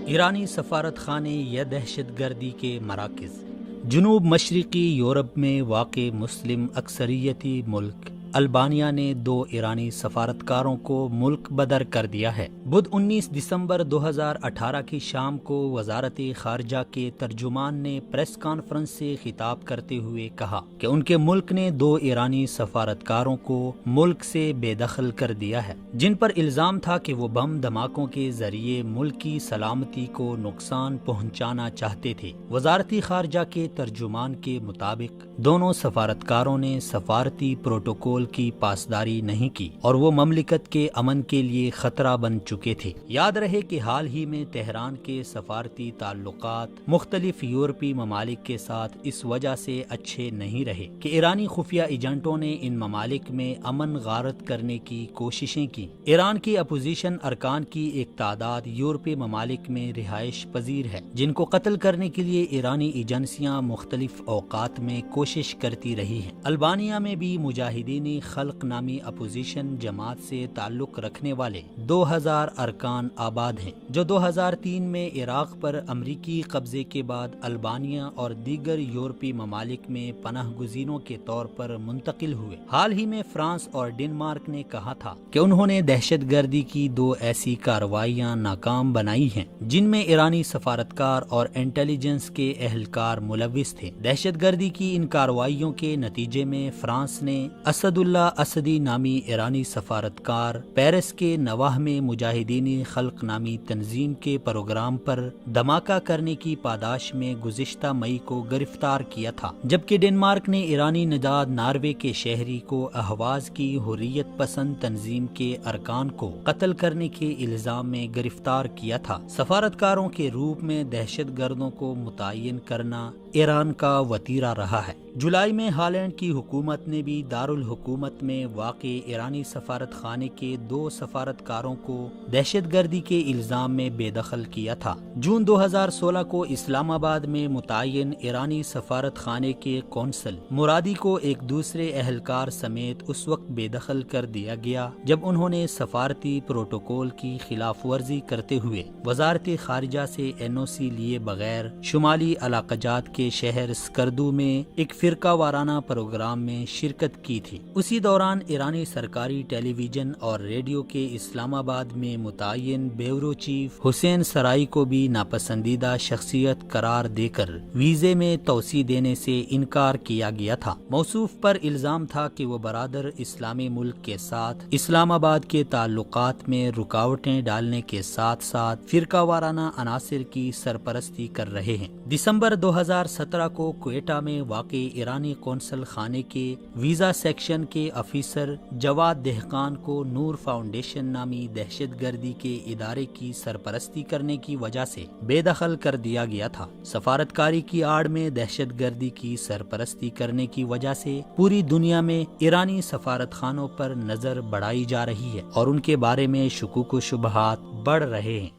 ایرانی سفارت خانے یا دہشت گردی کے مراکز۔ جنوب مشرقی یورپ میں واقع مسلم اکثریتی ملک البانیہ نے 2 ایرانی سفارتکاروں کو ملک بدر کر دیا ہے۔ بدھ 19 دسمبر 2018 کی شام کو وزارت خارجہ کے ترجمان نے پریس کانفرنس سے خطاب کرتے ہوئے کہا کہ ان کے ملک نے 2 ایرانی سفارتکاروں کو ملک سے بے دخل کر دیا ہے، جن پر الزام تھا کہ وہ بم دھماکوں کے ذریعے ملک کی سلامتی کو نقصان پہنچانا چاہتے تھے۔ وزارتی خارجہ کے ترجمان کے مطابق دونوں سفارتکاروں نے سفارتی پروٹوکول کی پاسداری نہیں کی اور وہ مملکت کے امن کے لیے خطرہ بن چکے تھے۔ یاد رہے کہ حال ہی میں تہران کے سفارتی تعلقات مختلف یورپی ممالک کے ساتھ اس وجہ سے اچھے نہیں رہے کہ ایرانی خفیہ ایجنٹوں نے ان ممالک میں امن غارت کرنے کی کوششیں کی۔ ایران کی اپوزیشن ارکان کی ایک تعداد یورپی ممالک میں رہائش پذیر ہے، جن کو قتل کرنے کے لیے ایرانی ایجنسیاں مختلف اوقات میں کوشش کرتی رہی ہیں۔ البانیہ میں بھی مجاہدین خلق نامی اپوزیشن جماعت سے تعلق رکھنے والے 2000 ارکان آباد ہیں، جو 2003 میں عراق پر امریکی قبضے کے بعد البانیہ اور دیگر یورپی ممالک میں پناہ گزینوں کے طور پر منتقل ہوئے۔ حال ہی میں فرانس اور ڈنمارک نے کہا تھا کہ انہوں نے دہشت گردی کی 2 ایسی کارروائیاں ناکام بنائی ہیں جن میں ایرانی سفارتکار اور انٹیلیجنس کے اہلکار ملوث تھے۔ دہشت گردی کی ان کارروائیوں کے نتیجے میں فرانس نے اسد اللہ اسدی نامی ایرانی سفارتکار پیرس کے نواح میں مجاہدین خلق نامی تنظیم کے پروگرام پر دھماکہ کرنے کی پاداش میں گزشتہ مئی کو گرفتار کیا تھا، جبکہ ڈنمارک نے ایرانی نژاد ناروے کے شہری کو اہواز کی حریت پسند تنظیم کے ارکان کو قتل کرنے کے الزام میں گرفتار کیا تھا۔ سفارتکاروں کے روپ میں دہشت گردوں کو متعین کرنا ایران کا وتیرہ رہا ہے۔ جولائی میں ہالینڈ کی حکومت نے بھی دارالحکومت میں واقع ایرانی سفارت خانے کے 2 سفارتکاروں کو دہشت گردی کے الزام میں بے دخل کیا تھا۔ جون 2016 کو اسلام آباد میں متعین ایرانی سفارت خانے کے قونصل مرادی کو ایک دوسرے اہلکار سمیت اس وقت بے دخل کر دیا گیا جب انہوں نے سفارتی پروٹوکول کی خلاف ورزی کرتے ہوئے وزارت خارجہ سے NOC لیے بغیر شمالی علاقہ جات کے شہر اسکردو میں ایک فرقہ وارانہ پروگرام میں شرکت کی تھی۔ اسی دوران ایرانی سرکاری ٹیلی ویژن اور ریڈیو کے اسلام آباد میں متعین بیورو چیف حسین سرائی کو بھی ناپسندیدہ شخصیت قرار دے کر ویزے میں توسیع دینے سے انکار کیا گیا تھا۔ موصوف پر الزام تھا کہ وہ برادر اسلامی ملک کے ساتھ اسلام آباد کے تعلقات میں رکاوٹیں ڈالنے کے ساتھ ساتھ فرقہ وارانہ عناصر کی سرپرستی کر رہے ہیں۔ دسمبر 2017 کو کوئٹہ میں واقع ایرانی قونصل خانے کے ویزا سیکشن کے افیسر جواد دہقان کو نور فاؤنڈیشن نامی دہشت گردی کے ادارے کی سرپرستی کرنے کی وجہ سے بے دخل کر دیا گیا تھا۔ سفارتکاری کی آڑ میں دہشت گردی کی سرپرستی کرنے کی وجہ سے پوری دنیا میں ایرانی سفارت خانوں پر نظر بڑھائی جا رہی ہے اور ان کے بارے میں شکوک و شبہات بڑھ رہے ہیں۔